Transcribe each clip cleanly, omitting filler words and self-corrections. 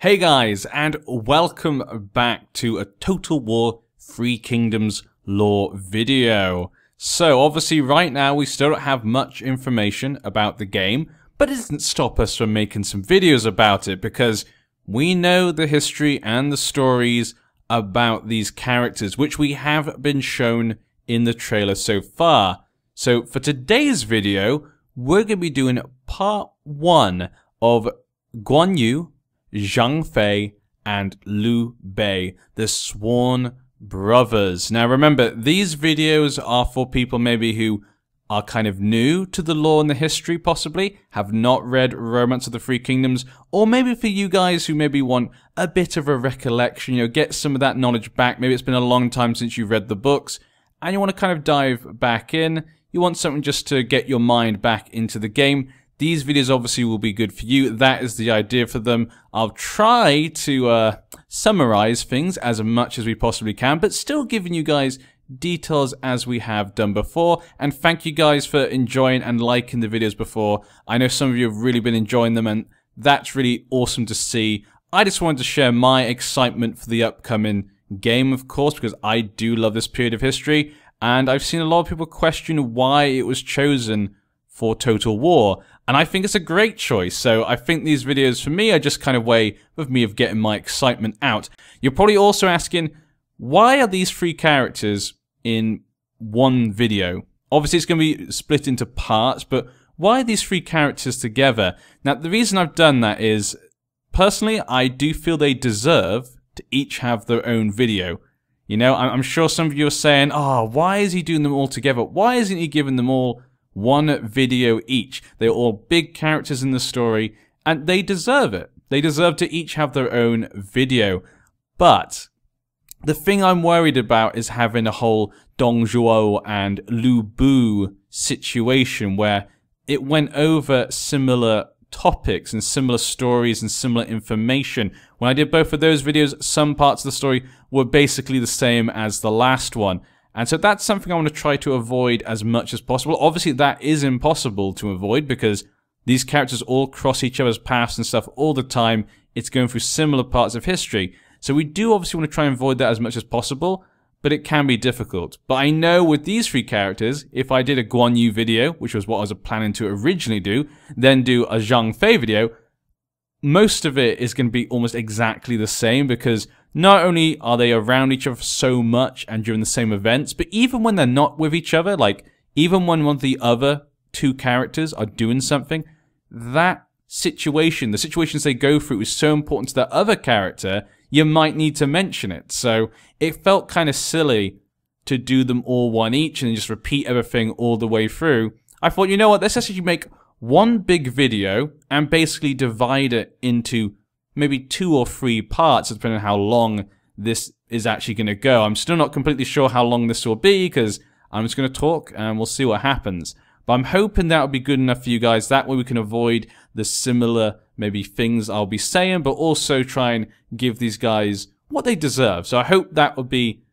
Hey guys, and welcome back to a Total War Three Kingdoms lore video. So obviously right now we still don't have much information about the game, but it doesn't stop us from making some videos about it because we know the history and the stories about these characters, which we have been shown in the trailer so far. So for today's video, we're going to be doing part 1 of Guan Yu, Zhang Fei, and Liu Bei, the Sworn Brothers. Now remember, these videos are for people maybe who are kind of new to the lore and the history, possibly, have not read Romance of the Three Kingdoms, or maybe for you guys who maybe want a bit of a recollection, you know, get some of that knowledge back. Maybe it's been a long time since you've read the books, and you want to kind of dive back in. You want something just to get your mind back into the game. These videos obviously will be good for you. That is the idea for them. I'll try to summarize things as much as we possibly can, but still giving you guys details as we have done before. And thank you guys for enjoying and liking the videos before. I know some of you have really been enjoying them, and that's really awesome to see. I just wanted to share my excitement for the upcoming game, of course, because I do love this period of history, and I've seen a lot of people question why it was chosen for Total War. And I think it's a great choice, so I think these videos for me are just kind of a way of me of getting my excitement out. You're probably also asking, why are these three characters in one video? Obviously it's going to be split into parts, but why are these three characters together? Now the reason I've done that is, personally, I do feel they deserve to each have their own video. You know, I'm sure some of you are saying, oh, why is he doing them all together? Why isn't he giving them all one video each? They're all big characters in the story, and they deserve it. They deserve to each have their own video. But the thing I'm worried about is having a whole Dong Zhuo and Liu Bei situation where it went over similar topics and similar stories and similar information. When I did both of those videos, some parts of the story were basically the same as the last one. And so that's something I want to try to avoid as much as possible. Obviously, that is impossible to avoid because these characters all cross each other's paths and stuff all the time. It's going through similar parts of history. So we do obviously want to try and avoid that as much as possible, but it can be difficult. But I know with these three characters, if I did a Guan Yu video, which was what I was planning to originally do, then do a Zhang Fei video, most of it is going to be almost exactly the same because not only are they around each other so much and during the same events, but even when they're not with each other, like even when one of the other two characters are doing something, that situation, the situations they go through is so important to that other character, you might need to mention it. So it felt kind of silly to do them all one each and then just repeat everything all the way through. I thought, you know what, let's actually make one big video and basically divide it into maybe 2 or 3 parts, depending on how long this is actually going to go. I'm still not completely sure how long this will be because I'm just going to talk and we'll see what happens. But I'm hoping that will be good enough for you guys. That way we can avoid the similar maybe things I'll be saying, but also try and give these guys what they deserve. So I hope that will be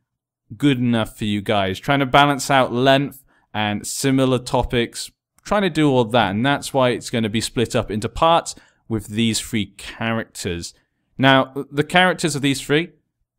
good enough for you guys. Trying to balance out length and similar topics, trying to do all that, and that's why it's going to be split up into parts with these three characters. Now, the characters of these three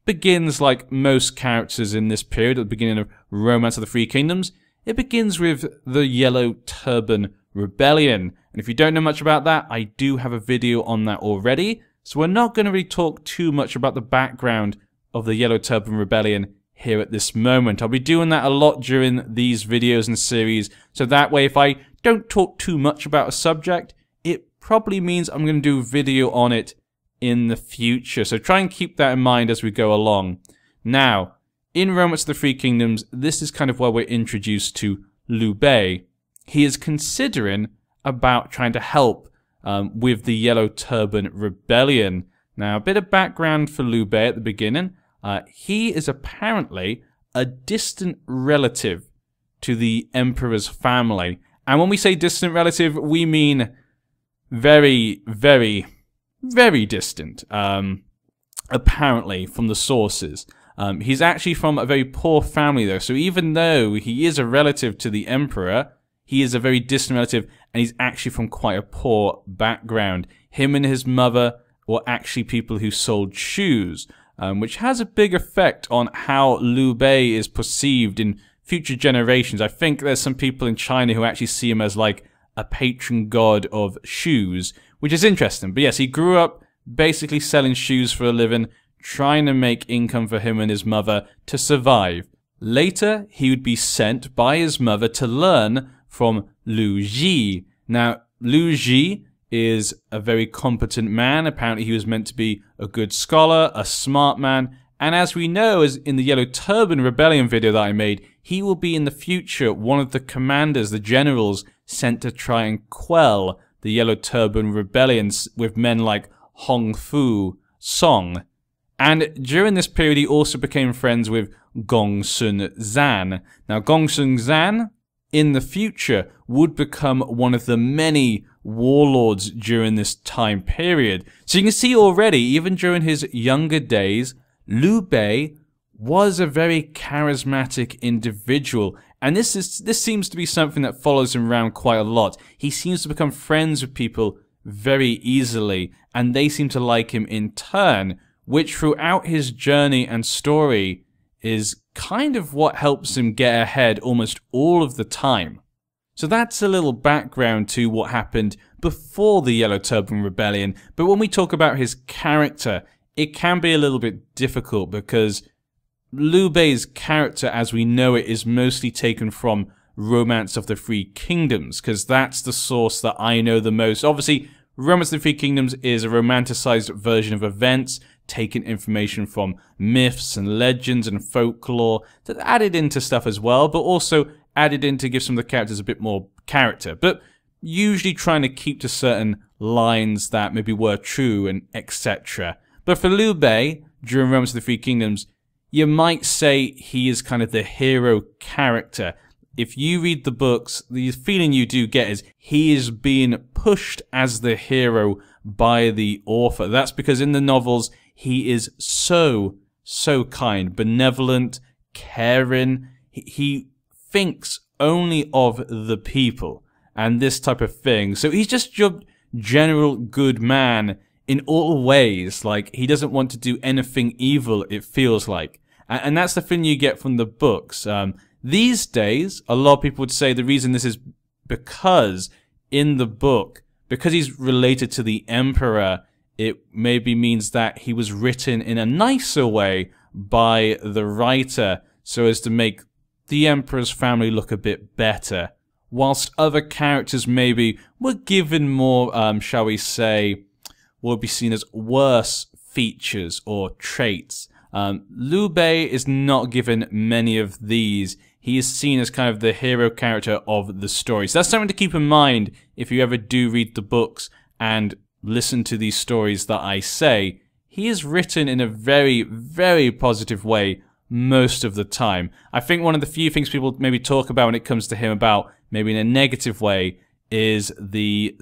begins like most characters in this period at the beginning of Romance of the Three Kingdoms. It begins with the Yellow Turban Rebellion. And if you don't know much about that, I do have a video on that already. So we're not going to really talk too much about the background of the Yellow Turban Rebellion here at this moment. I'll be doing that a lot during these videos and series. So that way, if I don't talk too much about a subject, it probably means I'm going to do a video on it in the future. So try and keep that in mind as we go along. Now, in Romance of the Three Kingdoms, this is kind of where we're introduced to Liu Bei. He is considering about trying to help with the Yellow Turban Rebellion. Now, a bit of background for Liu Bei at the beginning. He is apparently a distant relative to the Emperor's family. And when we say distant relative, we mean very, very, very distant, apparently, from the sources. He's actually from a very poor family, though. So even though he is a relative to the Emperor, he is a very distant relative, and he's actually from quite a poor background. Him and his mother were actually people who sold shoes, which has a big effect on how Liu Bei is perceived in future generations. I think there's some people in China who actually see him as like a patron god of shoes, which is interesting. But yes, he grew up basically selling shoes for a living, trying to make income for him and his mother to survive. Later, he would be sent by his mother to learn from Liu Ji. Now, Liu Ji is a very competent man. Apparently, he was meant to be a good scholar, a smart man, and as we know, as in the Yellow Turban Rebellion video that I made, he will be in the future one of the commanders, the generals, sent to try and quell the Yellow Turban Rebellions with men like Hong Fu, Song. And during this period, he also became friends with Gong Sun Zan. Now, Gong Sun Zan, in the future, would become one of the many warlords during this time period. So you can see already, even during his younger days, Liu Bei was a very charismatic individual. And this seems to be something that follows him around quite a lot. He seems to become friends with people very easily, and they seem to like him in turn, which throughout his journey and story is kind of what helps him get ahead almost all of the time. So that's a little background to what happened before the Yellow Turban Rebellion. But when we talk about his character, it can be a little bit difficult because Liu Bei's character as we know it is mostly taken from Romance of the Three Kingdoms, because that's the source that I know the most. Obviously, Romance of the Three Kingdoms is a romanticized version of events, taking information from myths and legends and folklore that added into stuff as well, but also added in to give some of the characters a bit more character, but usually trying to keep to certain lines that maybe were true and etc. But for Liu Bei, during Romance of the Three Kingdoms, you might say he is kind of the hero character. If you read the books, the feeling you do get is he is being pushed as the hero by the author. That's because in the novels, he is so kind, benevolent, caring. He thinks only of the people and this type of thing. So he's just your general good man in all ways. Like, he doesn't want to do anything evil, it feels like. And that's the thing you get from the books. These days, a lot of people would say the reason this is because in the book, because he's related to the Emperor, it maybe means that he was written in a nicer way by the writer so as to make the Emperor's family look a bit better, whilst other characters maybe were given more, shall we say, what would be seen as worse features or traits. Liu Bei is not given many of these. He is seen as kind of the hero character of the story. So that's something to keep in mind if you ever do read the books and listen to these stories that I say. He is written in a very positive way most of the time. I think one of the few things people maybe talk about when it comes to him about maybe in a negative way is the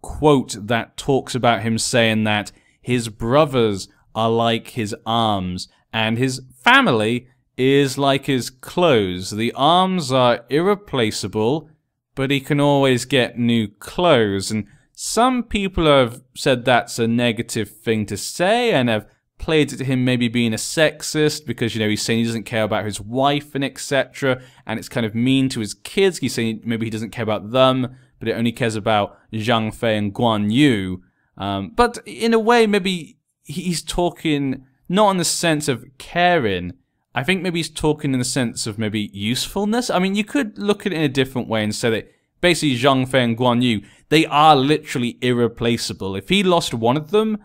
quote that talks about him saying that his brothers are like his arms and his family is like his clothes. The arms are irreplaceable, but he can always get new clothes. And some people have said that's a negative thing to say and have played it to him maybe being a sexist because, you know, he's saying he doesn't care about his wife and etc. And it's kind of mean to his kids. He's saying maybe he doesn't care about them, but it only cares about Zhang Fei and Guan Yu. But in a way, maybe he's talking not in the sense of caring. I think maybe he's talking in the sense of maybe usefulness. I mean, you could look at it in a different way and say that basically Zhang Fei and Guan Yu, they are literally irreplaceable. If he lost one of them,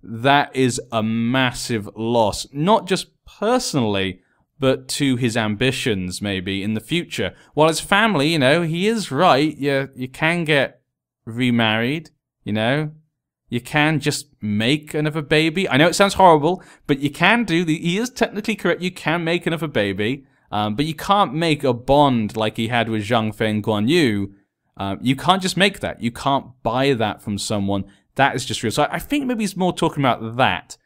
that is a massive loss. Not just personally, but to his ambitions maybe in the future. While his family, you know, he is right. You can get remarried, you know. You can just make another baby. I know it sounds horrible, but you can do. He is technically correct. You can make another baby, but you can't make a bond like he had with Zhang Fei and Guan Yu. You can't just make that. You can't buy that from someone. That is just real. So I think maybe he's more talking about that.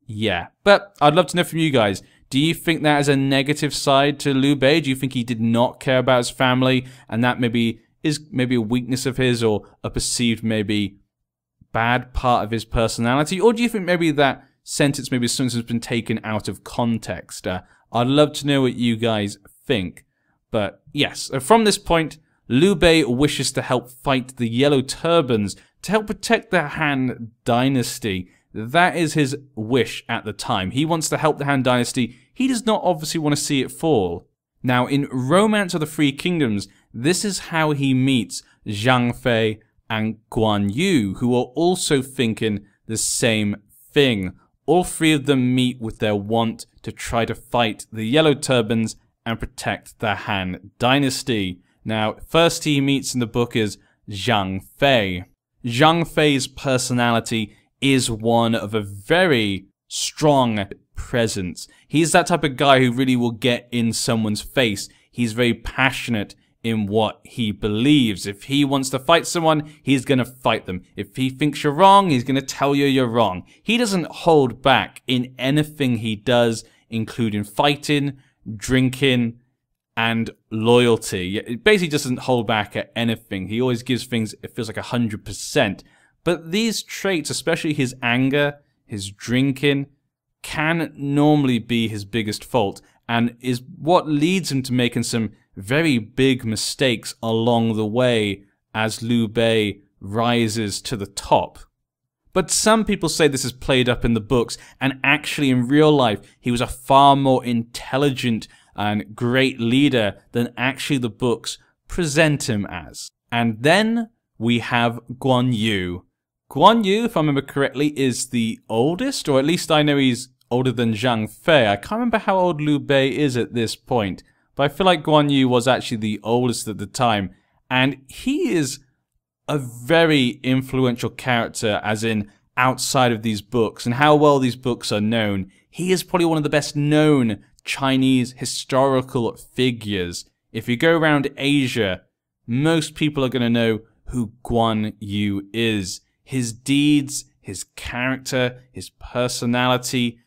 Yeah. But I'd love to know from you guys. Do you think that is a negative side to Liu Bei? Do you think he did not care about his family and that maybe is maybe a weakness of his or a perceived maybe bad part of his personality? Or do you think maybe that sentence maybe something's been taken out of context? I'd love to know what you guys think. But yes, from this point, Liu Bei wishes to help fight the Yellow Turbans to help protect the Han Dynasty. That is his wish at the time. He wants to help the Han Dynasty. He does not obviously want to see it fall. Now, in Romance of the Three Kingdoms, this is how he meets Zhang Fei and Guan Yu, who are also thinking the same thing. All three of them meet with their want to try to fight the Yellow Turbans and protect the Han Dynasty. Now, first he meets in the book is Zhang Fei. Zhang Fei's personality is one of a very strong presence. He's that type of guy who really will get in someone's face. He's very passionate in what he believes. If he wants to fight someone, he's going to fight them. If he thinks you're wrong, he's going to tell you you're wrong. He doesn't hold back in anything he does, including fighting, drinking, and loyalty. It basically doesn't hold back at anything. He always gives things, it feels like 100%. But these traits, especially his anger, his drinking, can normally be his biggest fault, and is what leads him to making some very big mistakes along the way as Liu Bei rises to the top. But some people say this is played up in the books, and actually in real life he was a far more intelligent and great leader than actually the books present him as. And then we have Guan Yu. Guan Yu, if I remember correctly, is the oldest, or at least I know he's older than Zhang Fei. I can't remember how old Liu Bei is at this point, but I feel like Guan Yu was actually the oldest at the time. And he is a very influential character, as in outside of these books, and how well these books are known. He is probably one of the best known Chinese historical figures. If you go around Asia, most people are going to know who Guan Yu is. His deeds, his character, his personality,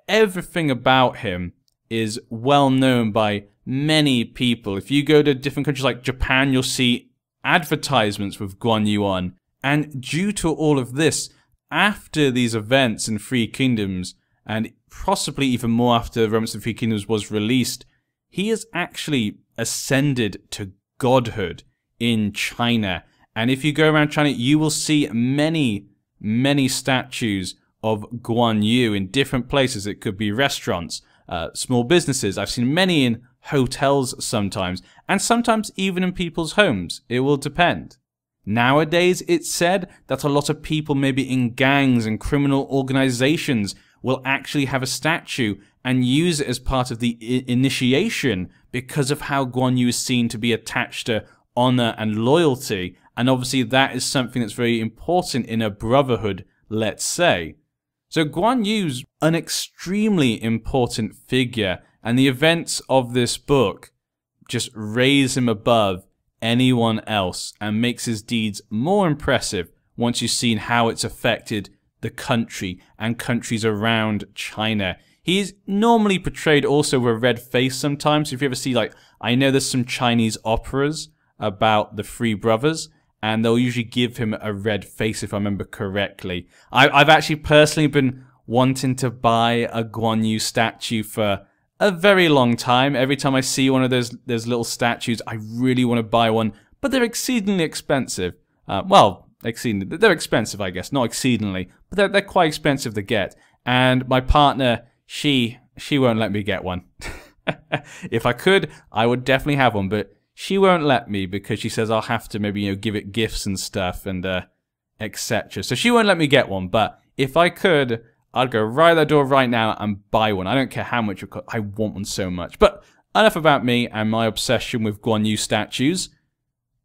everything about him is well known by many people. If you go to different countries like Japan, you'll see advertisements with Guan Yu on. And due to all of this, after these events in Three Kingdoms, and possibly even more after Romance of the Three Kingdoms was released, he has actually ascended to godhood in China. And if you go around China, you will see many, many statues of Guan Yu in different places. It could be restaurants, small businesses. I've seen many in hotels sometimes, and sometimes even in people's homes. It will depend. Nowadays, it's said that a lot of people, maybe in gangs and criminal organizations, will actually have a statue and use it as part of the initiation because of how Guan Yu is seen to be attached to honor and loyalty. And obviously that is something that's very important in a brotherhood, let's say. So Guan Yu's an extremely important figure, and the events of this book just raise him above anyone else and makes his deeds more impressive once you've seen how it's affected the country and countries around China. He's normally portrayed also with a red face sometimes. If you ever see, like, I know there's some Chinese operas about the three brothers, and they'll usually give him a red face if I remember correctly. I've actually personally been wanting to buy a Guan Yu statue for a very long time. Every time I see one of those little statues, I really want to buy one, but they're exceedingly expensive. Exceedingly. They're expensive, I guess. Not exceedingly, but they're quite expensive to get. And my partner, she won't let me get one. If I could, I would definitely have one, but she won't let me because she says I'll have to maybe, give it gifts and stuff and etc. So she won't let me get one, but if I could, I'd go right at the door right now and buy one. I don't care how much it costs. I want one so much. But enough about me and my obsession with Guan Yu statues.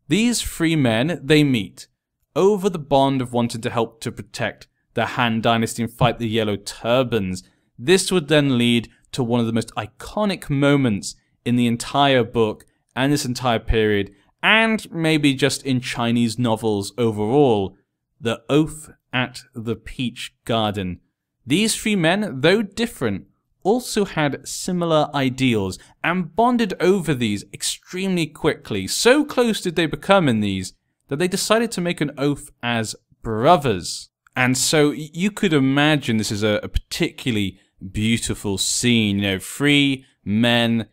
These three men, they meet over the bond of wanting to help to protect the Han Dynasty and fight the Yellow Turbans. This would then lead to one of the most iconic moments in the entire book and this entire period, and maybe just in Chinese novels overall, the Oath at the Peach Garden. These three men, though different, also had similar ideals and bonded over these extremely quickly. So close did they become in these that they decided to make an oath as brothers. And so you could imagine this is a particularly beautiful scene, you know, 3 men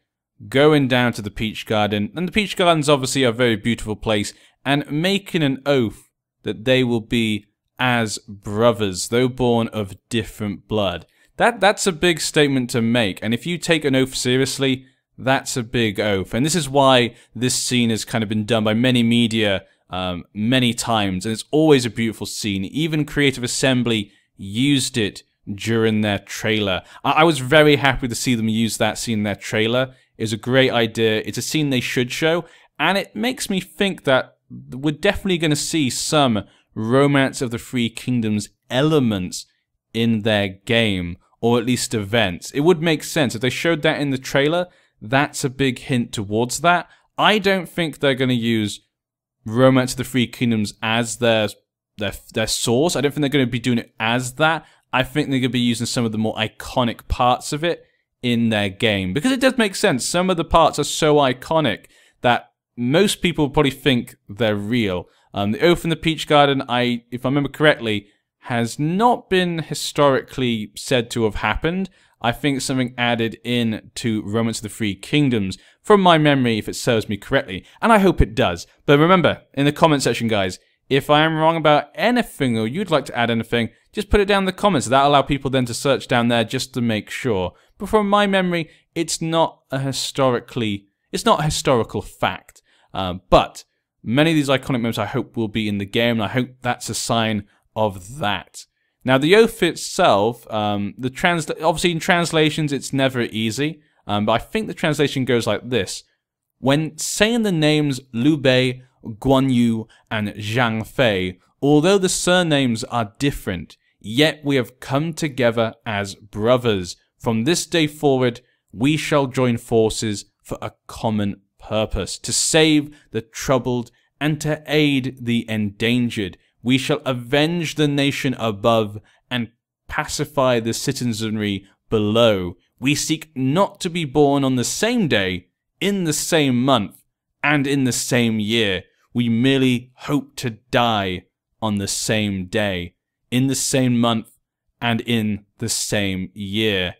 going down to the Peach Garden, and the Peach Garden's obviously a very beautiful place, and making an oath that they will be as brothers, though born of different blood. That's a big statement to make, and if you take an oath seriously, that's a big oath. And this is why this scene has kind of been done by many media many times, and it's always a beautiful scene. Even Creative Assembly used it during their trailer. I was very happy to see them use that scene in their trailer. It's a great idea. It's a scene they should show, and it makes me think that we're definitely going to see some Romance of the Three Kingdoms elements in their game, or at least events. It would make sense if they showed that in the trailer. That's a big hint towards that. I don't think they're going to use Romance of the Three Kingdoms as their source. I don't think they're going to be doing it as that. I think they're going to be using some of the more iconic parts of it in their game, because it does make sense. Some of the parts are so iconic that most people probably think they're real. The Oath in the Peach Garden, if I remember correctly, has not been historically said to have happened. I think it's something added in to Romance of the Three Kingdoms, from my memory, if it serves me correctly, and I hope it does. But remember, in the comment section, guys, if I am wrong about anything or you'd like to add anything, just put it down in the comments. That'll allow people then to search down there just to make sure. But from my memory, it's not a historical fact. But many of these iconic moments I hope will be in the game, and I hope that's a sign of that. Now, the oath itself, obviously in translations, it's never easy, but I think the translation goes like this. When saying the names Liu Bei, Guan Yu, and Zhang Fei, although the surnames are different, yet we have come together as brothers. From this day forward, we shall join forces for a common purpose, to save the troubled and to aid the endangered. We shall avenge the nation above and pacify the citizenry below. We seek not to be born on the same day, in the same month, and in the same year. We merely hope to die on the same day, in the same month, and in the same year.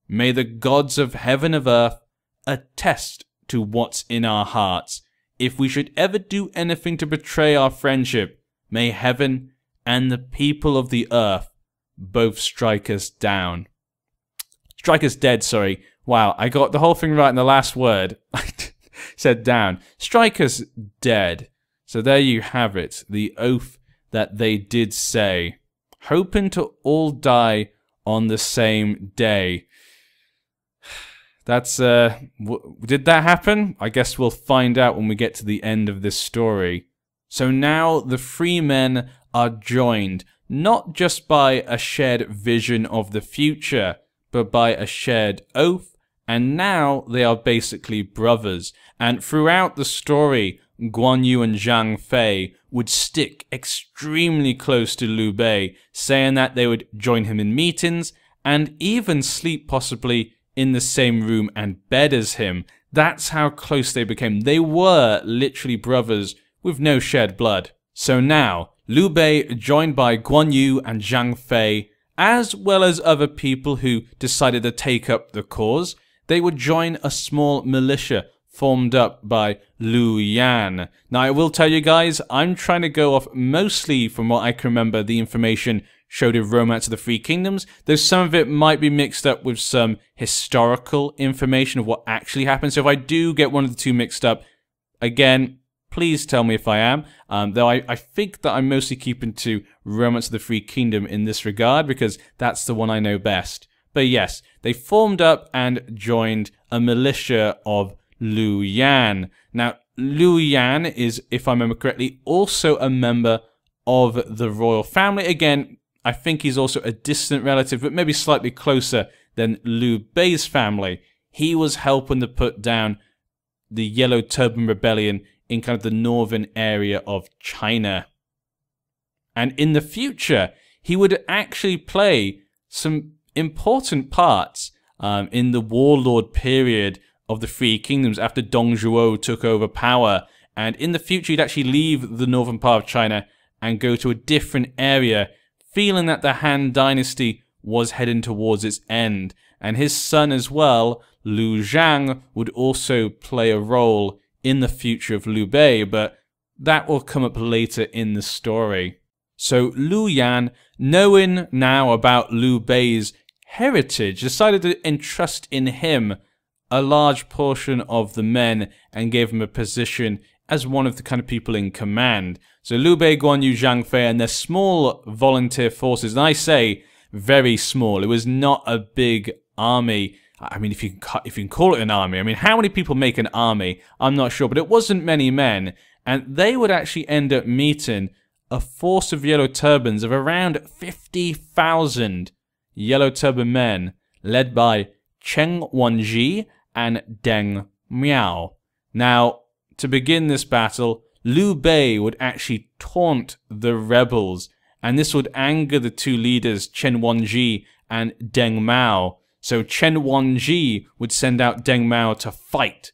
May the gods of heaven and earth attest to what's in our hearts. If we should ever do anything to betray our friendship, may heaven and the people of the earth both strike us down. Strike us dead, sorry. Wow, I got the whole thing right in the last word. I said down. Strike us dead. So there you have it, the oath that they did say, hoping to all die on the same day. That's, did that happen? I guess we'll find out when we get to the end of this story. So now the 3 men are joined, not just by a shared vision of the future, but by a shared oath, and now they are basically brothers. And throughout the story, Guan Yu and Zhang Fei would stick extremely close to Liu Bei, saying that they would join him in meetings, and even sleep possibly in the same room and bed as him. That's how close they became. They were literally brothers with no shed blood. So now, Liu Bei, joined by Guan Yu and Zhang Fei, as well as other people who decided to take up the cause, they would join a small militia formed up by Liu Yan. Now, I will tell you guys, I'm trying to go off mostly from what I can remember the information showed in Romance of the Three Kingdoms, though some of it might be mixed up with some historical information of what actually happened. So if I do get one of the two mixed up, again, please tell me if I am. Though I think that I'm mostly keeping to Romance of the Three Kingdom in this regard, because that's the one I know best. But yes, they formed up and joined a militia of Liu Yan. Now, Liu Yan is, if I remember correctly, also a member of the royal family. Again, I think he's also a distant relative, but maybe slightly closer than Liu Bei's family. He was helping to put down the Yellow Turban Rebellion in kind of the northern area of China. And in the future, he would actually play some important parts in the warlord period of the Three Kingdoms after Dong Zhuo took over power. And in the future, he'd actually leave the northern part of China and go to a different area, feeling that the Han dynasty was heading towards its end. And his son as well, Liu Zhang, would also play a role in the future of Liu Bei, but that will come up later in the story. So Liu Yan, knowing now about Liu Bei's heritage, decided to entrust in him a large portion of the men and gave him a position as one of the kind of people in command. So Liu Bei, Guan Yu, Zhang Fei, and their small volunteer forces, and I say very small. It was not a big army. I mean, if you can call it an army. I mean, how many people make an army? I'm not sure, but it wasn't many men. And they would actually end up meeting a force of yellow turbans of around 50,000 yellow turban men, led by Chen Wanji and Deng Miao. Now, to begin this battle, Liu Bei would actually taunt the rebels, and this would anger the two leaders, Chen Wanji and Deng Miao. So Chen Wanji would send out Deng Miao to fight,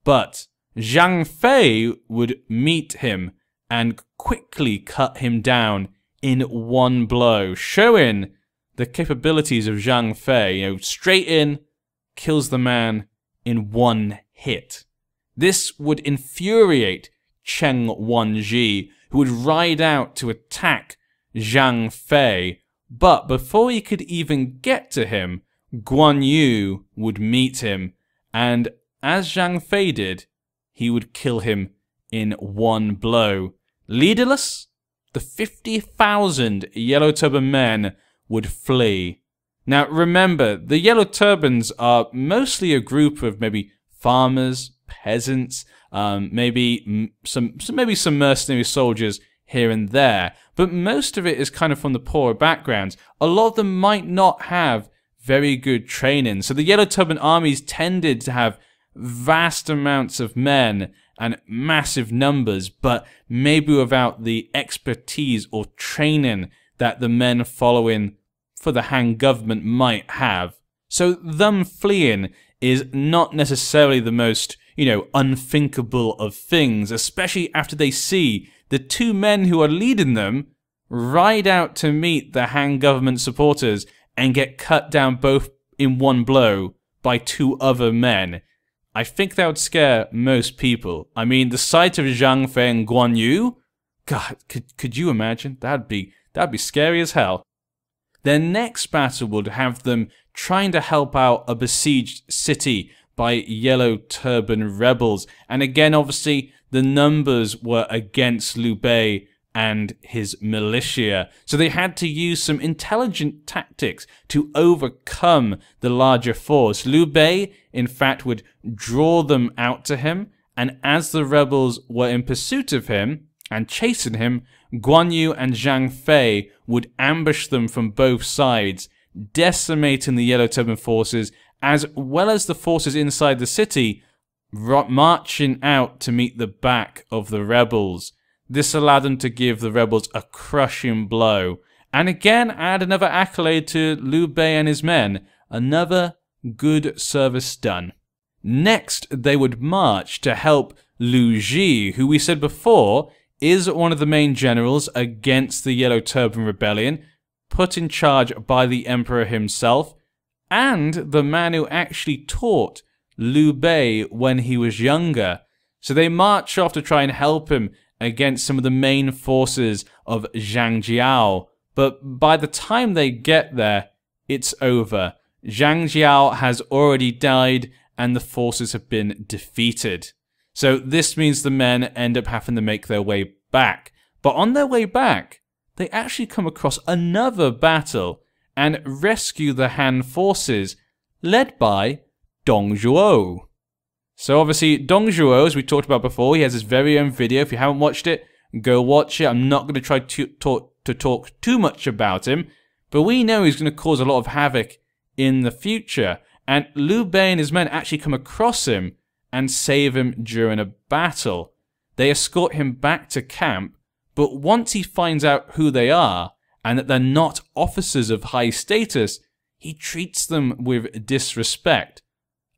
but Zhang Fei would meet him and quickly cut him down in one blow, showing the capabilities of Zhang Fei. Straight in, kills the man in one hit. This would infuriate Chen Wanji, who would ride out to attack Zhang Fei, but before he could even get to him, Guan Yu would meet him, and as Zhang Fei did, he would kill him in one blow. Leaderless, the 50,000 yellow turban men would flee. Now remember, the yellow turbans are mostly a group of maybe farmers, peasants, maybe some mercenary soldiers here and there, but most of it is kind of from the poorer backgrounds. A lot of them might not have very good training, so the yellow turban armies tended to have vast amounts of men and massive numbers, but maybe without the expertise or training that the men following for the Han government might have. So them fleeing is not necessarily the most, unthinkable of things, especially after they see the two men who are leading them ride out to meet the Han government supporters and get cut down both in one blow by two other men. I think that would scare most people. I mean, the sight of Zhang Fei and Guan Yu, God, could you imagine? That'd be scary as hell. Their next battle would have them trying to help out a besieged city by yellow turban rebels. And again, obviously, the numbers were against Liu Bei and his militia. So they had to use some intelligent tactics to overcome the larger force. Liu Bei, in fact, would draw them out to him, and as the rebels were in pursuit of him and chasing him, Guan Yu and Zhang Fei would ambush them from both sides, decimating the yellow turban forces as well as the forces inside the city, marching out to meet the back of the rebels. This allowed them to give the rebels a crushing blow. And again, add another accolade to Liu Bei and his men. Another good service done. Next, they would march to help Liu Ji, who we said before is one of the main generals against the Yellow Turban Rebellion, put in charge by the Emperor himself, and the man who actually taught Liu Bei when he was younger. So they march off to try and help him against some of the main forces of Zhang Jiao. But by the time they get there, it's over. Zhang Jiao has already died and the forces have been defeated. So this means the men end up having to make their way back. But on their way back, they actually come across another battle and rescue the Han forces led by Dong Zhuo. So obviously, Dong Zhuo, as we talked about before, he has his very own video. If you haven't watched it, go watch it. I'm not going to try to talk too much about him, but we know he's going to cause a lot of havoc in the future. And Liu Bei and his men actually come across him and save him during a battle. They escort him back to camp, but once he finds out who they are and that they're not officers of high status, he treats them with disrespect.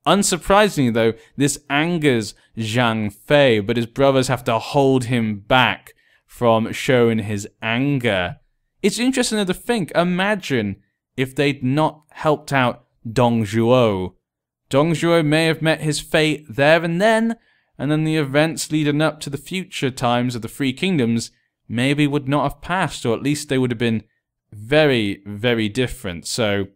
Unsurprisingly though, this angers Zhang Fei, but his brothers have to hold him back from showing his anger. It's interesting to think, imagine if they'd not helped out Dong Zhuo. Dong Zhuo may have met his fate there and then the events leading up to the future times of the Three Kingdoms maybe would not have passed, or at least they would have been very, very different. So,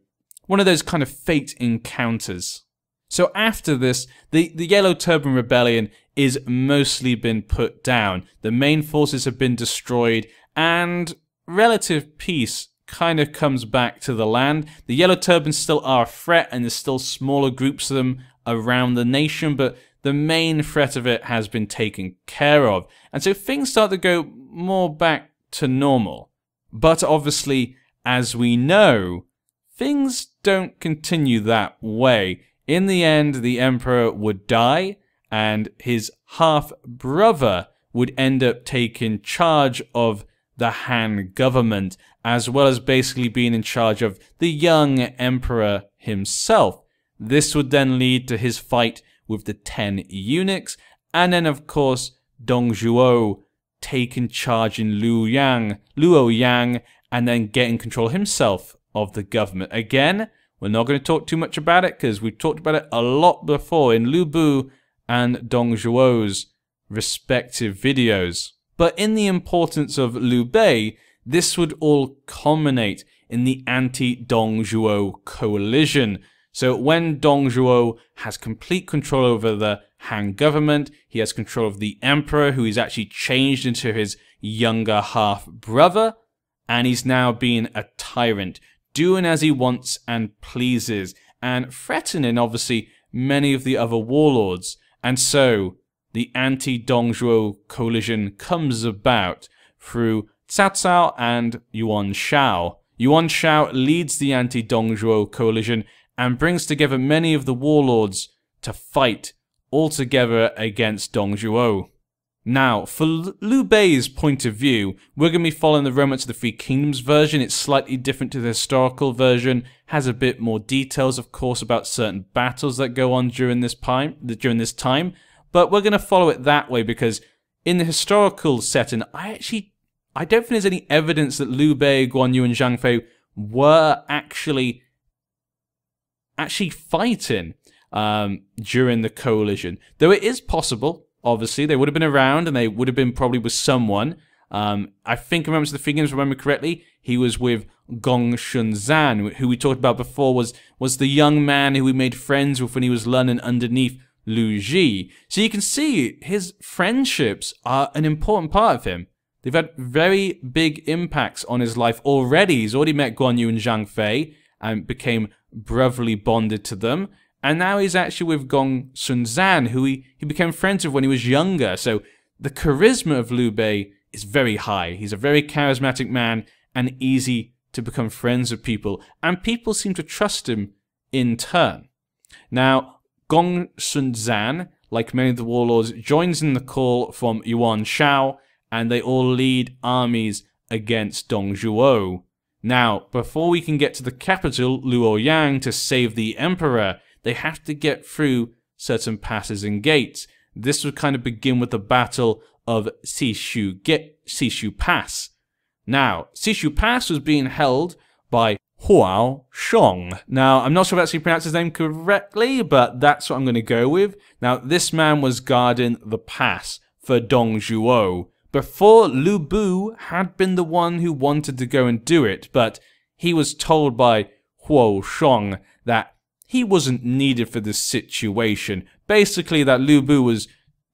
one of those kind of fate encounters. So after this, the Yellow Turban Rebellion is mostly been put down. The main forces have been destroyed, and relative peace kind of comes back to the land. The Yellow Turbans still are a threat, and there's still smaller groups of them around the nation, but the main threat of it has been taken care of. And so things start to go more back to normal. But obviously, as we know, things don't continue that way. In the end, the emperor would die, and his half-brother would end up taking charge of the Han government, as well as basically being in charge of the young emperor himself. This would then lead to his fight with the 10 eunuchs, and then of course Dong Zhuo taking charge in Luoyang, and then getting control himself of the government. Again, we're not going to talk too much about it because we've talked about it a lot before in Liu Bu and Dong Zhuo's respective videos. But in the importance of Liu Bei, this would all culminate in the anti-Dong Zhuo coalition. So when Dong Zhuo has complete control over the Han government, he has control of the emperor, who he's actually changed into his younger half-brother, and he's now being a tyrant, doing as he wants and pleases, and threatening, obviously, many of the other warlords. And so, the anti-Dong Zhuo coalition comes about through Cao Cao and Yuan Shu. Yuan Shu leads the anti-Dong Zhuo coalition and brings together many of the warlords to fight all together against Dong Zhuo. Now, for Liu Bei's point of view, we're going to be following the Romance of the Three Kingdoms version. It's slightly different to the historical version, has a bit more details, of course, about certain battles that go on during this time, but we're going to follow it that way because in the historical setting, I don't think there's any evidence that Liu Bei, Guan Yu, and Zhang Fei were actually fighting during the coalition. Though it is possible. Obviously, they would have been around, and they would have been probably with someone. I think, remember the figures, remember correctly, he was with Gong Shunzan, who we talked about before, was the young man who we made friends with when he was learning underneath Liu Ji. So you can see his friendships are an important part of him. They've had very big impacts on his life already. He's already met Guan Yu and Zhang Fei and became brotherly bonded to them. And now he's actually with Gong Shunzan, who he became friends with when he was younger. So the charisma of Liu Bei is very high. He's a very charismatic man and easy to become friends with people. And people seem to trust him in turn. Now, Gong Shunzan, like many of the warlords, joins in the call from Yuan Shu, and they all lead armies against Dong Zhuo. Now, before we can get to the capital, Luoyang, to save the emperor, they have to get through certain passes and gates. This would kind of begin with the Battle of Sishu Pass. Now, Sishu Pass was being held by Huao Shong. Now, I'm not sure if I actually pronounced his name correctly, but that's what I'm going to go with. Now, this man was guarding the pass for Dong Zhuo. Before, Liu Bu had been the one who wanted to go and do it, but he was told by Huao Shong that he wasn't needed for this situation. Basically, that Liu Bu was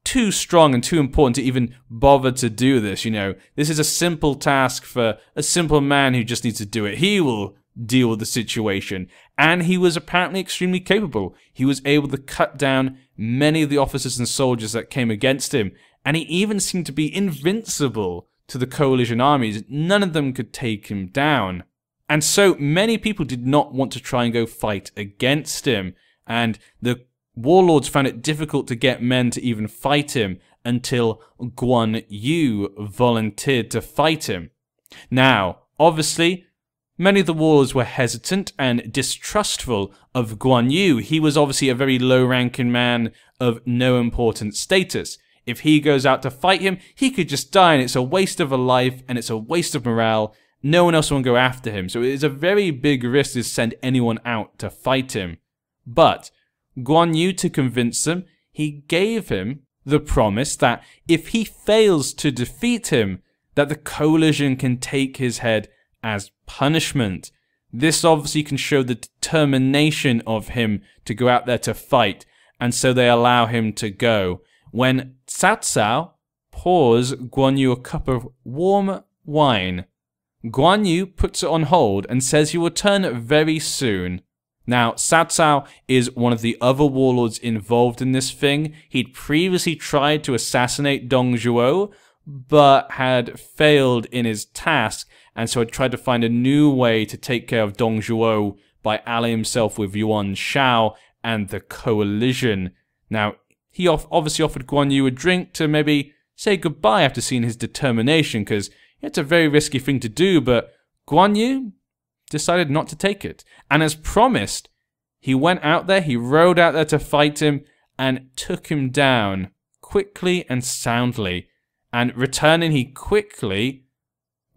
too strong and too important to even bother to do this, you know. This is a simple task for a simple man who just needs to do it. He will deal with the situation. And he was apparently extremely capable. He was able to cut down many of the officers and soldiers that came against him. And he even seemed to be invincible to the coalition armies. None of them could take him down. And so many people did not want to try and go fight against him. And the warlords found it difficult to get men to even fight him until Guan Yu volunteered to fight him. Now, obviously, many of the warlords were hesitant and distrustful of Guan Yu. He was obviously a very low-ranking man of no important status. If he goes out to fight him, he could just die and it's a waste of a life and it's a waste of morale. No one else will go after him. So it is a very big risk to send anyone out to fight him. But Guan Yu, to convince them, he gave him the promise that if he fails to defeat him, that the coalition can take his head as punishment. This obviously can show the determination of him to go out there to fight, and so they allow him to go. When Cao Cao pours Guan Yu a cup of warm wine, Guan Yu puts it on hold and says he will return very soon. Now, Cao Cao is one of the other warlords involved in this thing. He'd previously tried to assassinate Dong Zhuo, but had failed in his task, and so had tried to find a new way to take care of Dong Zhuo by allying himself with Yuan Shu and the coalition. Now, he obviously offered Guan Yu a drink to maybe say goodbye after seeing his determination, because it's a very risky thing to do, but Guan Yu decided not to take it. And as promised, he went out there, he rode out there to fight him, and took him down quickly and soundly. And returning, he quickly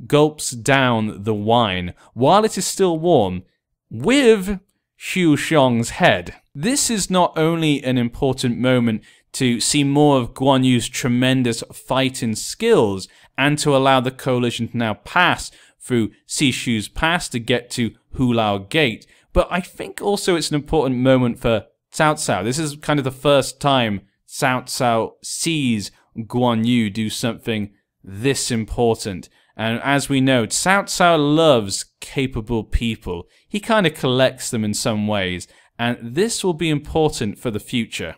gulps down the wine, while it is still warm, with Xu Xiong's head. This is not only an important moment to see more of Guan Yu's tremendous fighting skills, and to allow the coalition to now pass through Sishu's Pass to get to Hulao Gate, but I think also it's an important moment for Cao Cao. This is kind of the first time Cao Cao sees Guan Yu do something this important. And as we know, Cao Cao loves capable people. He kind of collects them in some ways, and this will be important for the future.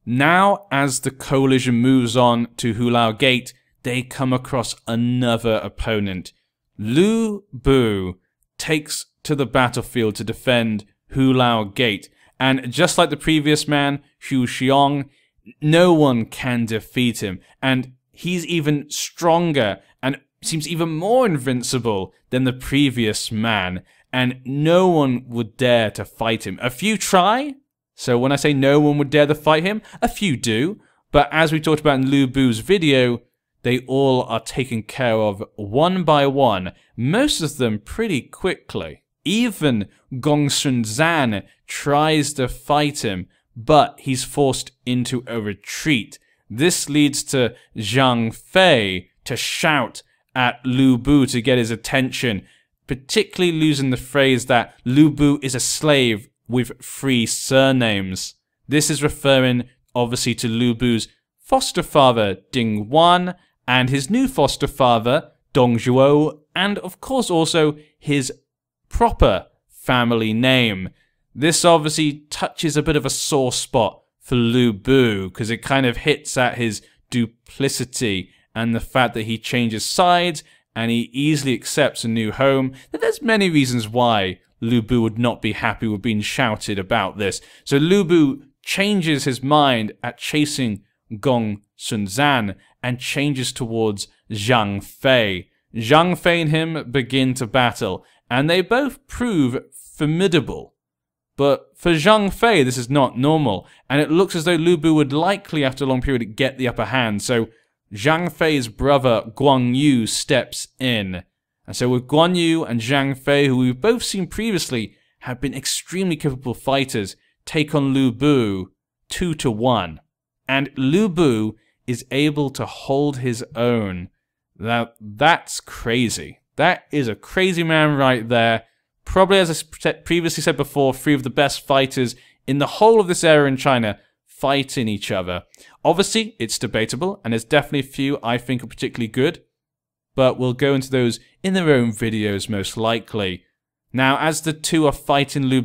Now, as the coalition moves on to Hulao Gate, they come across another opponent. Liu Bei takes to the battlefield to defend Hulao Gate, and just like the previous man, Xu Xiong, no one can defeat him, and he's even stronger and seems even more invincible than the previous man, and no one would dare to fight him. A few try, so when I say no one would dare to fight him, a few do, but as we talked about in Liu Bei's video, they all are taken care of one by one, most of them pretty quickly. Even Gongsun Zan tries to fight him, but he's forced into a retreat. This leads to Zhang Fei to shout at Liu Bei to get his attention, particularly using the phrase that Liu Bei is a slave with 3 surnames. This is referring obviously to Liu Bei's foster father Ding Wan, and his new foster father, Dong Zhuo, and of course also his proper family name. This obviously touches a bit of a sore spot for Liu Bei, because it kind of hits at his duplicity and the fact that he changes sides and he easily accepts a new home. There's many reasons why Liu Bei would not be happy with being shouted about this. So Liu Bei changes his mind at chasing Gongsun Zan and changes towards Zhang Fei. Zhang Fei and him begin to battle, and they both prove formidable. But for Zhang Fei, this is not normal, and it looks as though Liu Bei would likely, after a long period, get the upper hand. So Zhang Fei's brother, Guan Yu, steps in. And so with Guan Yu and Zhang Fei, who we've both seen previously have been extremely capable fighters, take on Liu Bei 2-1. And Liu Bei is able to hold his own. Now, that's crazy. That is a crazy man right there. Probably, as I previously said before, 3 of the best fighters in the whole of this era in China fighting each other. Obviously, it's debatable, and there's definitely a few I think are particularly good, but we'll go into those in their own videos most likely. Now, as the two are fighting Liu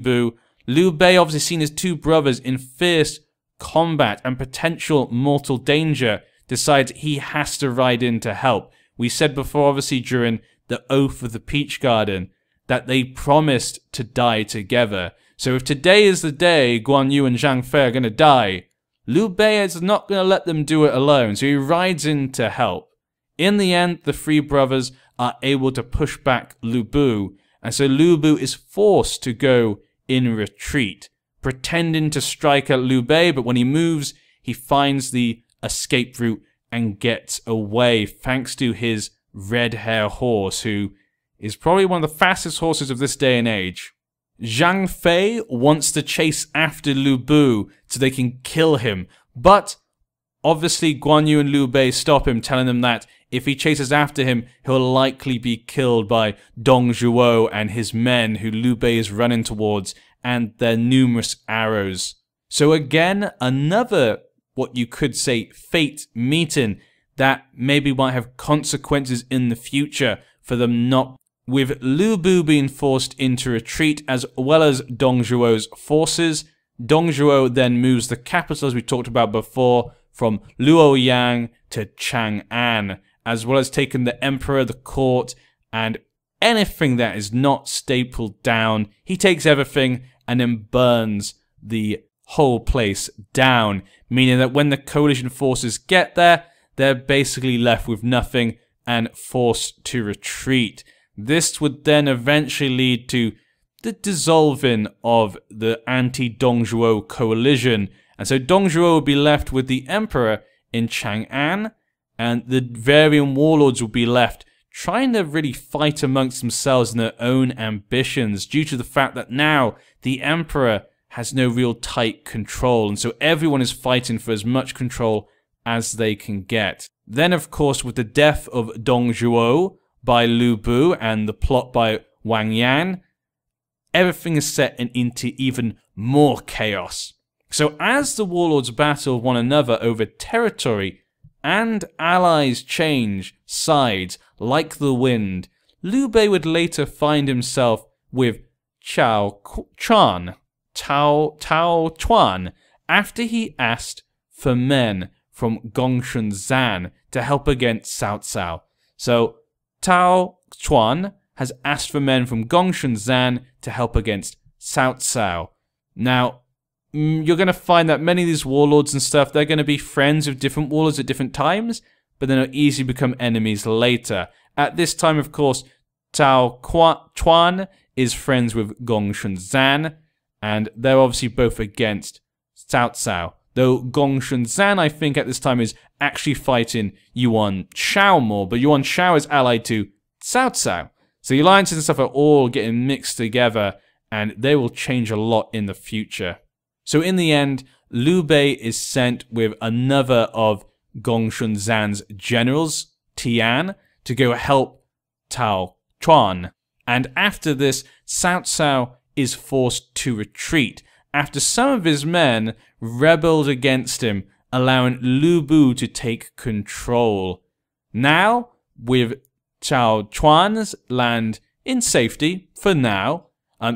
Bei obviously seen his 2 brothers in fierce combat and potential mortal danger, decides he has to ride in to help. We said before, obviously, during the Oath of the Peach Garden, that they promised to die together. So if today is the day Guan Yu and Zhang Fei are going to die, Liu Bei is not going to let them do it alone, so he rides in to help. In the end, the 3 brothers are able to push back Liu Bei, and so Liu Bei is forced to go in retreat, pretending to strike at Liu Bei, but when he moves, he finds the escape route and gets away thanks to his red hair horse, who is probably one of the fastest horses of this day and age. Zhang Fei wants to chase after Liu Bei so they can kill him, but obviously Guan Yu and Liu Bei stop him, telling them that if he chases after him, he'll likely be killed by Dong Zhuo and his men who Liu Bei is running towards, and their numerous arrows. So again, another, what you could say, fate meeting that maybe might have consequences in the future for them not, with Liu Bei being forced into retreat as well as Dong Zhuo's forces. Dong Zhuo then moves the capital, as we talked about before, from Luoyang to Chang'an, as well as taking the emperor, the court, and anything that is not stapled down. He takes everything and then burns the whole place down, meaning that when the coalition forces get there, they're basically left with nothing and forced to retreat. This would then eventually lead to the dissolving of the anti-Dong Zhuo coalition, and so Dong Zhuo would be left with the emperor in Chang'an, and the varying warlords would be left trying to really fight amongst themselves and their own ambitions, due to the fact that now the emperor has no real tight control, and so everyone is fighting for as much control as they can get. Then, of course, with the death of Dong Zhuo by Liu Bei and the plot by Wang Yan, everything is set into even more chaos. So as the warlords battle one another over territory and allies change sides like the wind, Liu Bei would later find himself with Tao Chuan after he asked for men from Gongsun Zan to help against Cao Cao. So Tao Chuan has asked for men from Gongsun Zan to help against Cao Cao. Now, you're going to find that many of these warlords and stuff, they're going to be friends with different warlords at different times, but then they'll easily become enemies later. At this time, of course, Tao Chuan is friends with Gongsun Zan, and they're obviously both against Cao Cao. Though Gongsun Zan, I think, at this time is actually fighting Yuan Shu more, but Yuan Shu is allied to Cao Cao. So the alliances and stuff are all getting mixed together, and they will change a lot in the future. So in the end, Liu Bei is sent with another of Gongsun Zan's generals, Tian, to go help Tao Chuan. And after this, Cao Cao is forced to retreat, after some of his men rebelled against him, allowing Liu Bei to take control. Now, with Tao Chuan's land in safety, for now,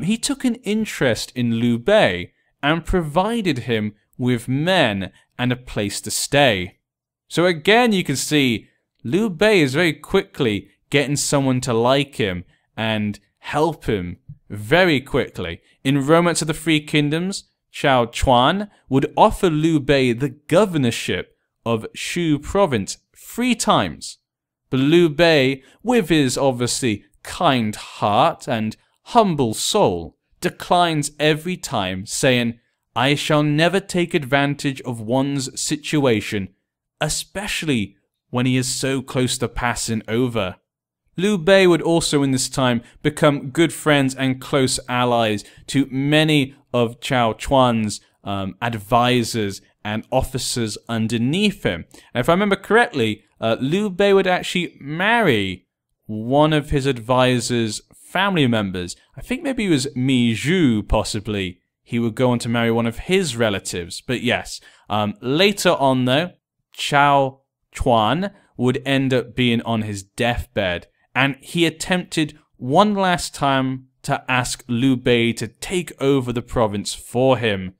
he took an interest in Liu Bei and provided him with men and a place to stay. So again, you can see Liu Bei is very quickly getting someone to like him and help him very quickly. In Romance of the Three Kingdoms, Cao Chuan would offer Liu Bei the governorship of Shu province 3 times. But Liu Bei, with his obviously kind heart and humble soul, declines every time, saying, "I shall never take advantage of one's situation, especially when he is so close to passing over." Liu Bei would also in this time become good friends and close allies to many of Cao Chuan's advisors and officers underneath him. And if I remember correctly, Liu Bei would actually marry one of his advisors' family members. I think maybe it was Mi Zhu, possibly. He would go on to marry one of his relatives. But yes, later on though, Cao Chuan would end up being on his deathbed, and he attempted one last time to ask Liu Bei to take over the province for him.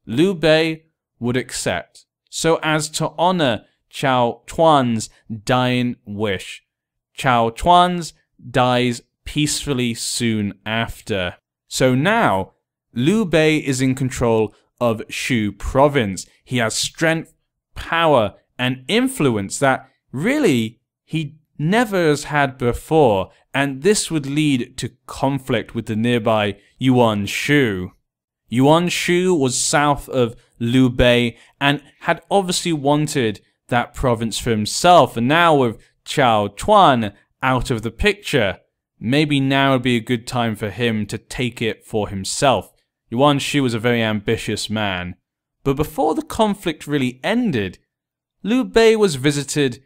Liu Bei would accept, so as to honor Cao Chuan's dying wish. Cao Chuan's dies peacefully soon after. So now, Liu Bei is in control of Shu province. He has strength, power, and influence that really he never has had before, and this would lead to conflict with the nearby Yuan Shu. Yuan Shu was south of Liu Bei and had obviously wanted that province for himself. And now with Cao Tuan out of the picture, maybe now would be a good time for him to take it for himself. Yuan Shu was a very ambitious man. But before the conflict really ended, Liu Bei was visited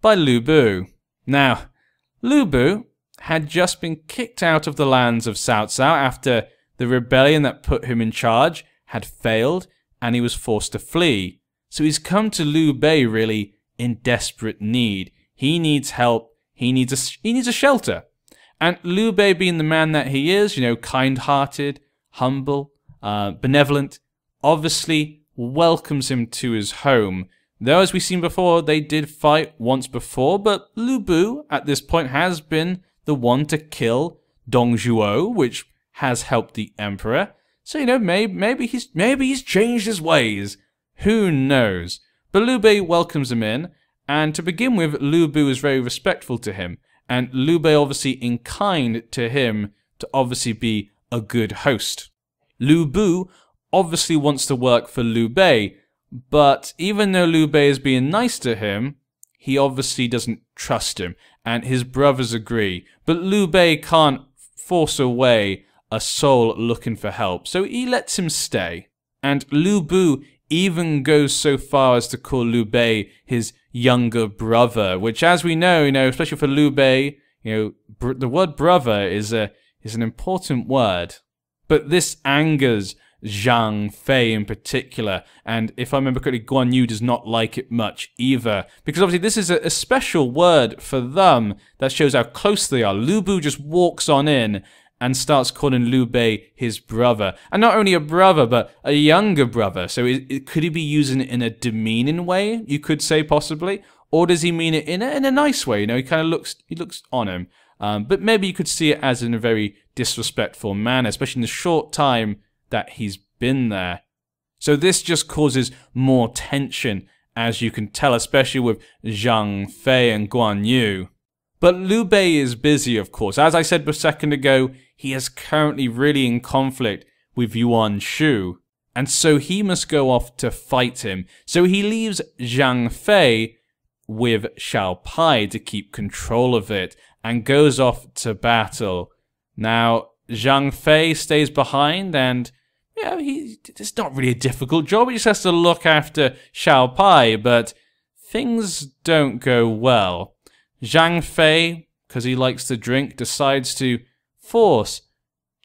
by Liu Bu. Now, Liu Bu had just been kicked out of the lands of Cao Cao after the rebellion that put him in charge had failed and he was forced to flee. So he's come to Liu Bei really in desperate need. He needs help. He needs a shelter. And Liu Bei, being the man that he is, kind-hearted, humble, benevolent, obviously welcomes him to his home. Though, as we've seen before, they did fight once before, but Liu Bu, at this point, has been the one to kill Dong Zhuo, which has helped the emperor. So, maybe he's changed his ways. Who knows? But Liu Bei welcomes him in, and to begin with, Liu Bu is very respectful to him, and Liu Bei obviously inclined to him to obviously be a good host. Liu Bu obviously wants to work for Liu Bei, but even though Liu Bei is being nice to him, he obviously doesn't trust him, and his brothers agree. But Liu Bei can't force away a soul looking for help, so he lets him stay. And Liu Bu even goes so far as to call Liu Bei his younger brother, which, as we know, especially for Liu Bei, the word brother is an important word. But this angers Zhang Fei in particular, and if I remember correctly, Guan Yu does not like it much either, because obviously this is a special word for them that shows how close they are. Liu Bu just walks on in and starts calling Liu Bei his brother, and not only a brother, but a younger brother. So could he be using it in a demeaning way, you could say, possibly, or does he mean it in a nice way? He kind of looks on him, but maybe you could see it as in a very disrespectful manner, especially in the short time that he's been there. So this just causes more tension, as you can tell, especially with Zhang Fei and Guan Yu. But Liu Bei is busy, of course. As I said a second ago, he is currently really in conflict with Yuan Shu, and so he must go off to fight him. So he leaves Zhang Fei with Xiao Pai to keep control of it, and goes off to battle. Now, Zhang Fei stays behind, and it's not really a difficult job. He just has to look after Xiao Pai, but things don't go well. Zhang Fei, because he likes to drink, decides to force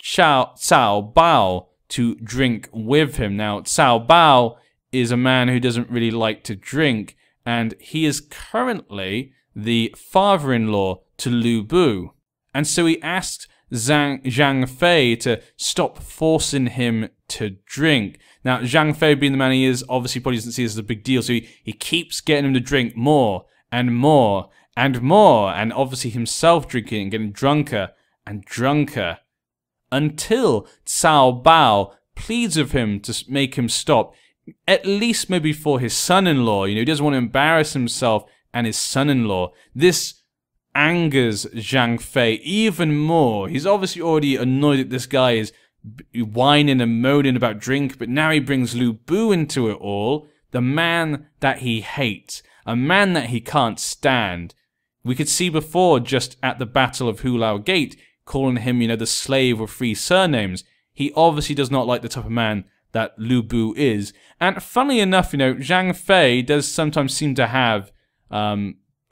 Cao Bao to drink with him. Now, Cao Bao is a man who doesn't really like to drink, and he is currently the father-in-law to Liu Bu. And so he asked Zhang Fei to stop forcing him to drink. Now, Zhang Fei, being the man he is, obviously probably doesn't see this as a big deal, so he keeps getting him to drink more and more and more, and obviously himself drinking and getting drunker and drunker, until Cao Bao pleads with him to make him stop, at least maybe for his son-in-law. He doesn't want to embarrass himself and his son-in-law. This angers Zhang Fei even more. He's obviously already annoyed that this guy is whining and moaning about drink, but now he brings Liu Bu into it all, the man that he hates, a man that he can't stand. We could see before, just at the Battle of Hulao Gate, calling him, the slave with 3 surnames. He obviously does not like the type of man that Liu Bu is. And funnily enough, Zhang Fei does sometimes seem to have,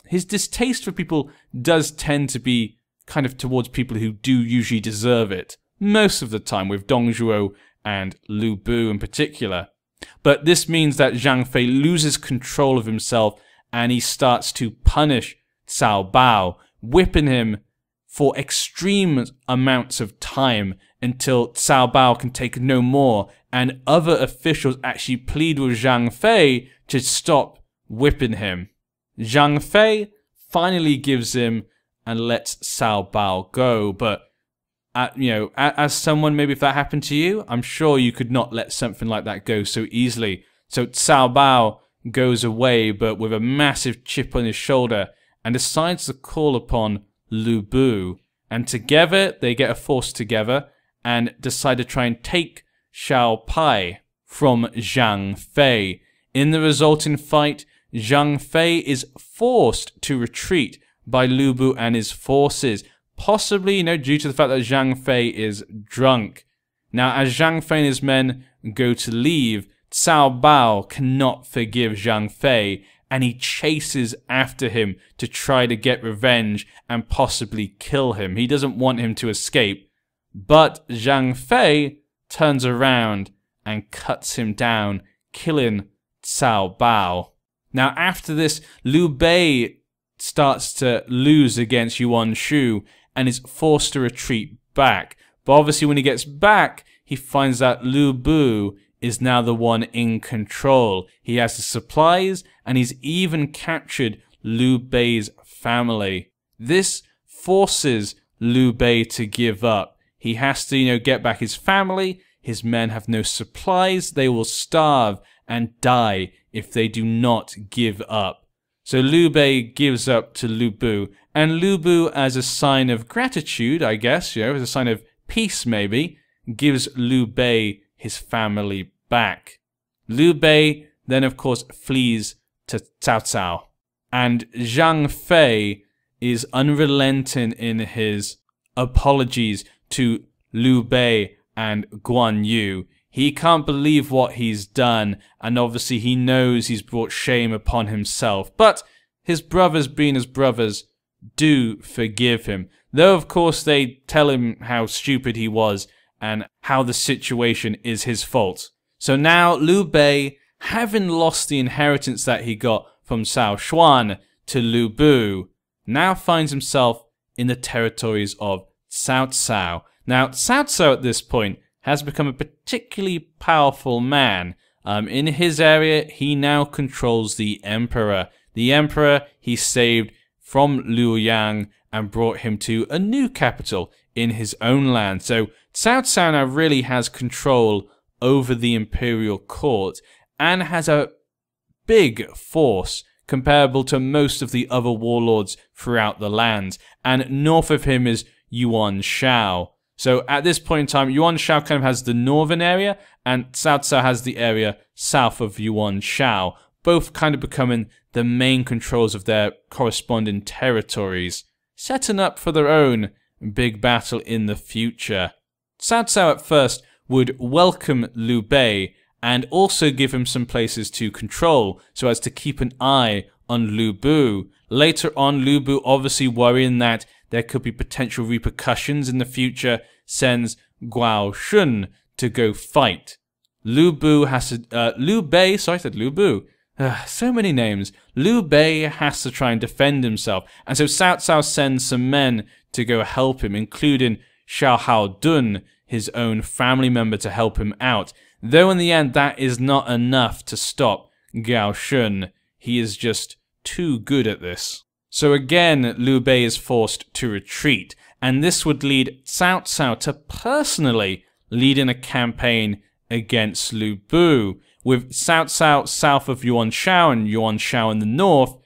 his distaste for people does tend to be kind of towards people who do usually deserve it. Most of the time, with Dong Zhuo and Liu Bu in particular. But this means that Zhang Fei loses control of himself, and he starts to punish Cao Bao, whipping him for extreme amounts of time until Cao Bao can take no more, and other officials actually plead with Zhang Fei to stop whipping him. Zhang Fei finally gives him and lets Cao Bao go, but as someone, maybe if that happened to you, I'm sure you could not let something like that go so easily. So Cao Bao goes away, but with a massive chip on his shoulder, and decides to call upon Liu Bu. And together, they get a force together, and decide to try and take Xiao Pai from Zhang Fei. In the resulting fight, Zhang Fei is forced to retreat by Liu Bei and his forces, possibly, due to the fact that Zhang Fei is drunk. Now, as Zhang Fei and his men go to leave, Cao Bao cannot forgive Zhang Fei, and he chases after him to try to get revenge and possibly kill him. He doesn't want him to escape, but Zhang Fei turns around and cuts him down, killing Cao Bao. Now, after this, Liu Bei starts to lose against Yuan Shu and is forced to retreat back. But obviously, when he gets back, he finds that Liu Bei is now the one in control. He has the supplies, and he's even captured Liu Bei's family. This forces Liu Bei to give up. He has to, get back his family. His men have no supplies. They will starve and die if they do not give up. So Liu Bei gives up to Liu Bei, and Liu Bei, as a sign of gratitude, I guess, as a sign of peace maybe, gives Liu Bei his family back. Liu Bei then, of course, flees to Cao Cao. And Zhang Fei is unrelenting in his apologies to Liu Bei and Guan Yu. He can't believe what he's done, and obviously he knows he's brought shame upon himself. But his brothers, being his brothers, do forgive him. Though, of course, they tell him how stupid he was and how the situation is his fault. So now Liu Bei, having lost the inheritance that he got from Cao Xuan to Liu Bei, now finds himself in the territories of Cao Cao. Now, Cao Cao at this point has become a particularly powerful man. In his area, he now controls the emperor. The emperor he saved from Luoyang and brought him to a new capital in his own land. So Cao Cao now really has control over the imperial court and has a big force comparable to most of the other warlords throughout the land. And north of him is Yuan Shu. So at this point in time, Yuan Shu kind of has the northern area, and Cao Cao has the area south of Yuan Shu, both kind of becoming the main controls of their corresponding territories, setting up for their own big battle in the future. Cao Cao at first would welcome Liu Bei and also give him some places to control so as to keep an eye on Liu Bei. Later on, Liu Bei, obviously worrying that there could be potential repercussions in the future, sends Guo Shun to go fight. Liu Bei has to, Liu Bei, sorry, I said Liu Bei. So many names. Liu Bei has to try and defend himself, and so Cao Cao sends some men to go help him, including Xiao Hao Dun, his own family member, to help him out. Though in the end that is not enough to stop Guo Shun. He is just too good at this. So again, Liu Bei is forced to retreat, and this would lead Cao Cao to personally leading a campaign against Liu Bei, with Cao Cao south of Yuan Shu and Yuan Shu in the north.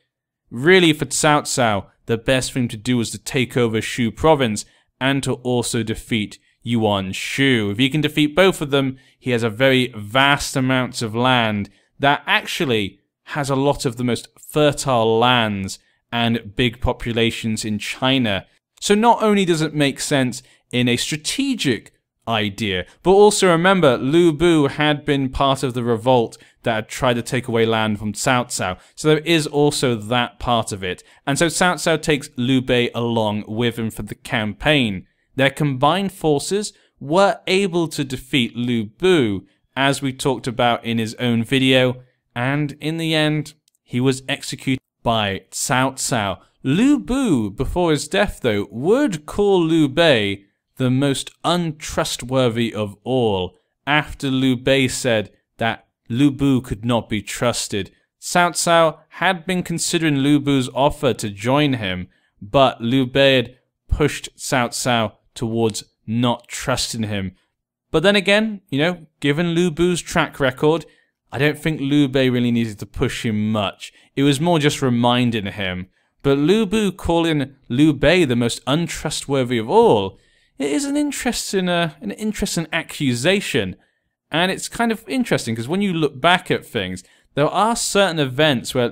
Really, for Cao Cao, the best thing to do is to take over Shu province and to also defeat Yuan Shu. If he can defeat both of them, he has a very vast amounts of land that actually has a lot of the most fertile lands and big populations in China. So not only does it make sense in a strategic idea, but also remember, Liu Bei had been part of the revolt that had tried to take away land from Cao Cao. So there is also that part of it. And so Cao Cao takes Liu Bei along with him for the campaign. Their combined forces were able to defeat Liu Bei, as we talked about in his own video, and in the end, he was executed by Cao Cao. Liu Bei, before his death though, would call Liu Bei the most untrustworthy of all, after Liu Bei said that Liu Bei could not be trusted. Cao Cao had been considering Liu Bei's offer to join him, but Liu Bei had pushed Cao Cao towards not trusting him. But then again, given Liu Bei's track record, I don't think Liu Bei really needed to push him much. It was more just reminding him. But Liu Bei calling Liu Bei the most untrustworthy of all, it is an interesting accusation. And it's kind of interesting because when you look back at things, there are certain events where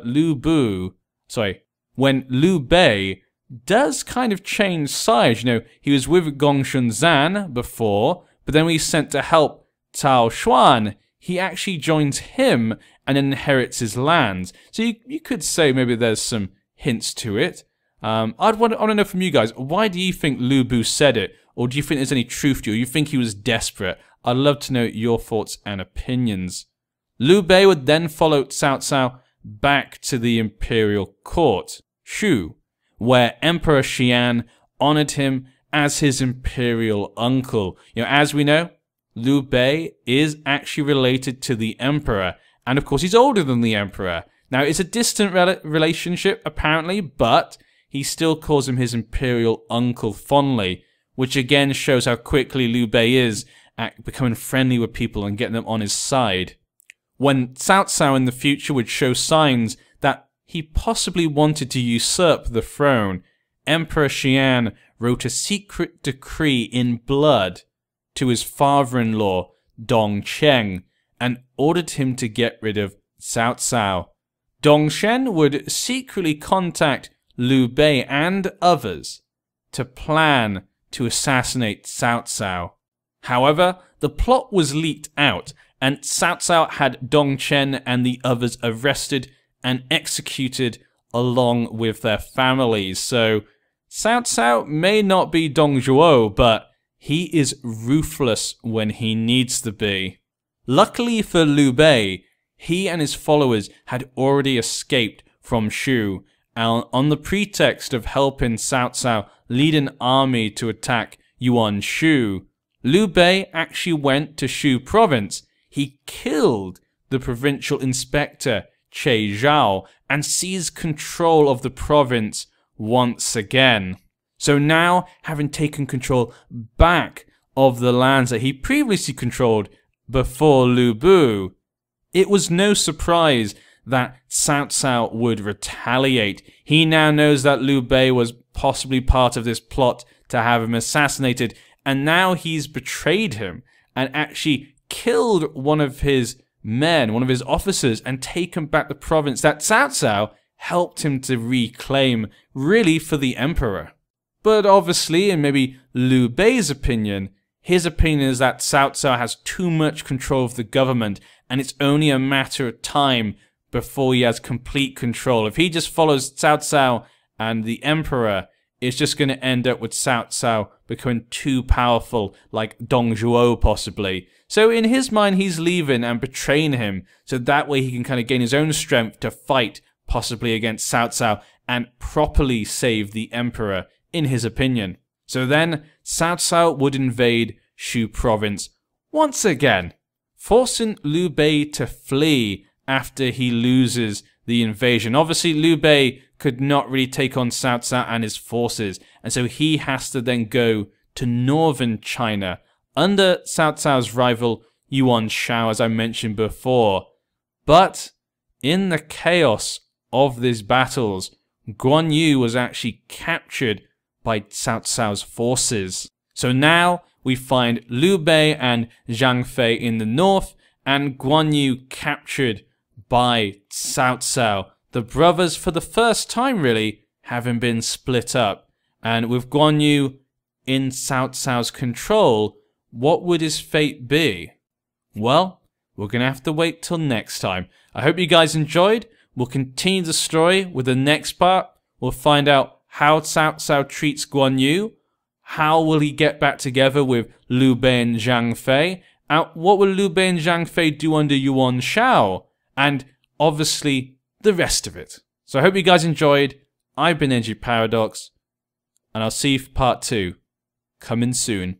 when Liu Bei does kind of change sides. You know, he was with Gongsun Zan before, but then when he's sent to help Cao Xuan, he actually joins him and inherits his lands. So you could say maybe there's some hints to it. I want to know from you guys, why do you think Liu Bei said it? Or do you think there's any truth to it? Or you think he was desperate? I'd love to know your thoughts and opinions. Liu Bei would then follow Cao Cao back to the imperial court, Shu, where Emperor Xian honored him as his imperial uncle. You know, as we know, Liu Bei is actually related to the emperor, and of course he's older than the emperor. Now it's a distant relationship apparently, but he still calls him his imperial uncle fondly, which again shows how quickly Liu Bei is at becoming friendly with people and getting them on his side. When Cao Cao in the future would show signs that he possibly wanted to usurp the throne, Emperor Xian wrote a secret decree in blood to his father-in-law, Dongchen, and ordered him to get rid of Cao Cao. Dongchen would secretly contact Liu Bei and others to plan to assassinate Cao Cao. However, the plot was leaked out, and Cao Cao had Dongchen and the others arrested and executed along with their families. So Cao Cao may not be Dong Zhuo, but he is ruthless when he needs to be. Luckily for Liu Bei, he and his followers had already escaped from Shu, and on the pretext of helping Cao Cao lead an army to attack Yuan Shu, Liu Bei actually went to Shu province. He killed the provincial inspector Che Zhao and seized control of the province once again. So now, having taken control back of the lands that he previously controlled before Liu Bei, it was no surprise that Cao Cao would retaliate. He now knows that Liu Bei was possibly part of this plot to have him assassinated, and now he's betrayed him and actually killed one of his men, one of his officers, and taken back the province that Cao Cao helped him to reclaim, really for the emperor. But obviously, in maybe Liu Bei's opinion, his opinion is that Cao Cao has too much control of the government, and it's only a matter of time before he has complete control. If he just follows Cao Cao and the emperor, it's just going to end up with Cao Cao becoming too powerful, like Dong Zhuo possibly. So in his mind, he's leaving and betraying him, so that way he can kind of gain his own strength to fight possibly against Cao Cao and properly save the emperor, in his opinion. So then, Cao Cao would invade Shu province once again, forcing Liu Bei to flee after he loses the invasion. Obviously, Liu Bei could not really take on Cao Cao and his forces, and so he has to then go to northern China under Cao Cao's rival Yuan Shu, as I mentioned before. But in the chaos of these battles, Guan Yu was actually captured by Cao Cao's forces. So now we find Liu Bei and Zhang Fei in the north, and Guan Yu captured by Cao Cao. The brothers, for the first time really, having been split up. And with Guan Yu in Cao Cao's control, what would his fate be? Well, we're going to have to wait till next time. I hope you guys enjoyed. We'll continue the story with the next part. We'll find out how Cao Cao treats Guan Yu, how will he get back together with Liu Bei and Zhang Fei, and what will Liu Bei and Zhang Fei do under Yuan Shu, and obviously the rest of it. So I hope you guys enjoyed. I've been Energy Paradox, and I'll see you for part 2, coming soon,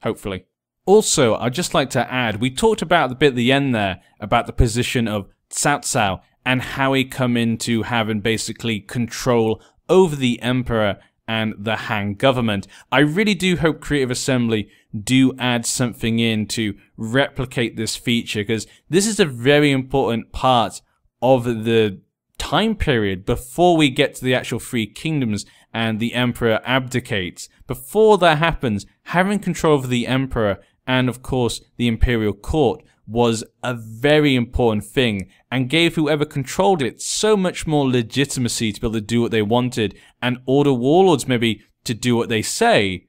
hopefully. Also, I'd just like to add, we talked about the bit at the end there, about the position of Cao Cao, and how he come into having basically control over the emperor and the Han government. I really do hope Creative Assembly do add something in to replicate this feature, because this is a very important part of the time period before we get to the actual Three Kingdoms and the emperor abdicates. Before that happens, having control over the emperor and of course the imperial court was a very important thing and gave whoever controlled it so much more legitimacy to be able to do what they wanted and order warlords maybe to do what they say.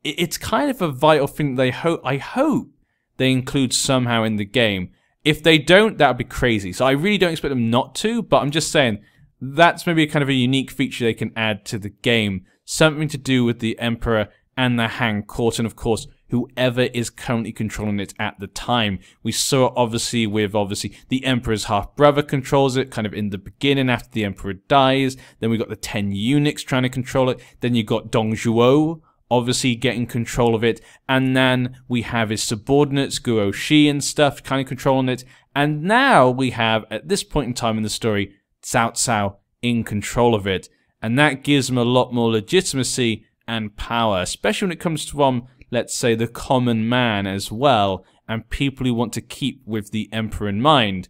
It's kind of a vital thing that I hope they include somehow in the game. If they don't, that would be crazy. So I really don't expect them not to, but I'm just saying that's maybe kind of a unique feature they can add to the game. Something to do with the Emperor and the Han Court, and of course, whoever is currently controlling it at the time. We saw it obviously with the Emperor's half-brother controls it kind of in the beginning after the Emperor dies. Then we got the 10 eunuchs trying to control it. Then you got Dong Zhuo obviously getting control of it, and then we have his subordinates, Guo Shi and stuff, kind of controlling it, and now we have, at this point in time in the story, Cao Cao in control of it, and that gives him a lot more legitimacy and power, especially when it comes from, let's say, the common man as well, and people who want to keep with the Emperor in mind,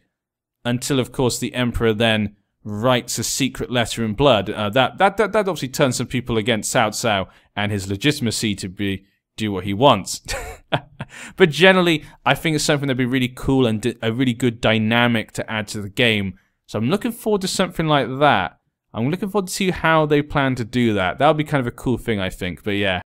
until, of course, the Emperor then writes a secret letter in blood. That obviously turns some people against Cao Cao and his legitimacy to do what he wants. But generally, I think it's something that'd be really cool and a really good dynamic to add to the game. So I'm looking forward to something like that. I'm looking forward to see how they plan to do that. That would be kind of a cool thing, I think. But yeah.